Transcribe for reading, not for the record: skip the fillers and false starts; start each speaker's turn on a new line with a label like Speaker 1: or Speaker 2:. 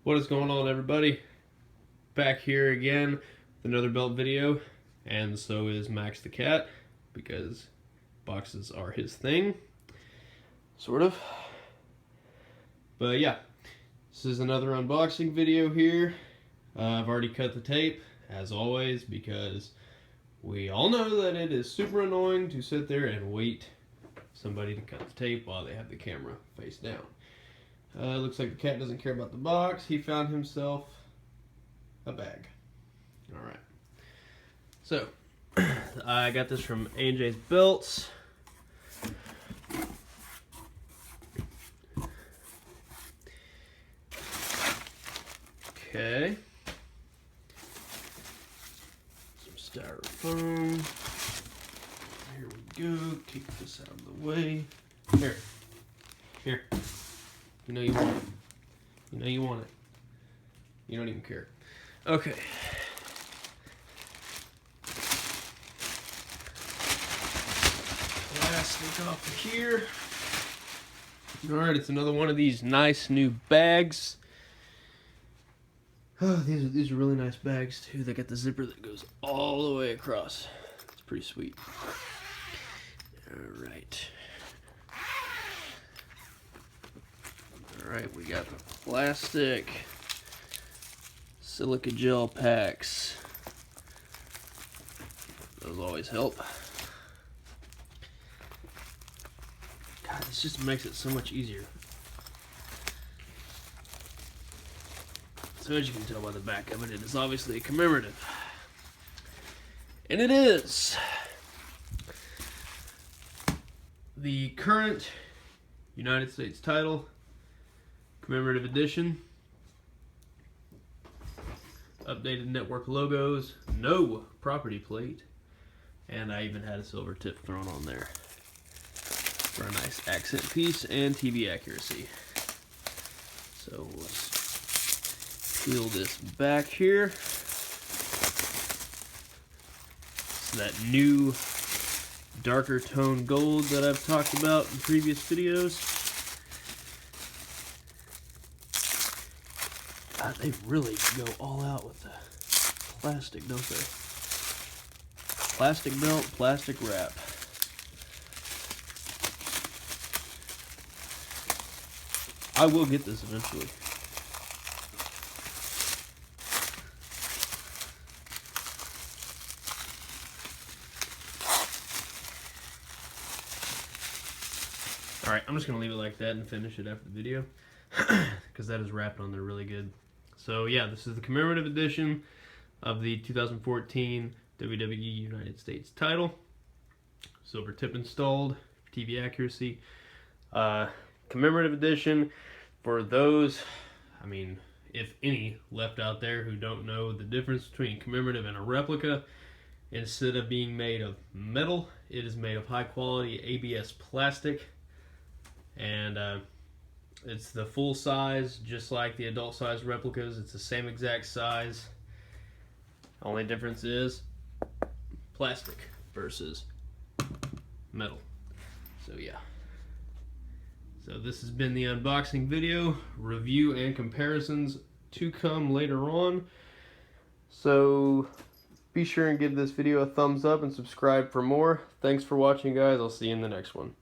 Speaker 1: What is going on, everybody? Back here again with another belt video, and so is Max the cat, because boxes are his thing, sort of. But yeah, this is another unboxing video here. I've already cut the tape, as always, because we all know that it is super annoying to sit there and wait somebody to cut the tape while they have the camera face down. Looks like the cat doesn't care about the box. He found himself a bag. Alright. So, I got this from A&J's Belts. Okay. Some styrofoam. Here we go. Take this out of the way. Here. Here. You know you want it. You know you want it. You don't even care. Okay. Plastic off of here. Alright, it's another one of these nice new bags. Oh, these are really nice bags too. They got the zipper that goes all the way across. It's pretty sweet. Alright. Alright, we got the plastic silica gel packs. Those always help. God, this just makes it so much easier. So as you can tell by the back of it, it is obviously a commemorative. And it is the current United States title, Commemorative Edition. Updated network logos, no property plate, and I even had a silver tip thrown on there for a nice accent piece and TV accuracy. So let's peel this back here. It's that new darker tone gold that I've talked about in previous videos. God, they really go all out with the plastic, don't they? Plastic belt, plastic wrap. I will get this eventually. Alright, I'm just going to leave it like that and finish it after the video, because that is wrapped on there really good. So yeah, this is the commemorative edition of the 2014 WWE United States title. Silver tip installed, TV accuracy. Commemorative edition for those, I mean, if any, left out there who don't know the difference between commemorative and a replica. Instead of being made of metal, it is made of high quality ABS plastic. And it's the full size, just like the adult size replicas. It's the same exact size. Only difference is plastic versus metal. So yeah. So this has been the unboxing video, review and comparisons to come later on. So be sure and give this video a thumbs up and subscribe for more. Thanks for watching, guys. I'll see you in the next one.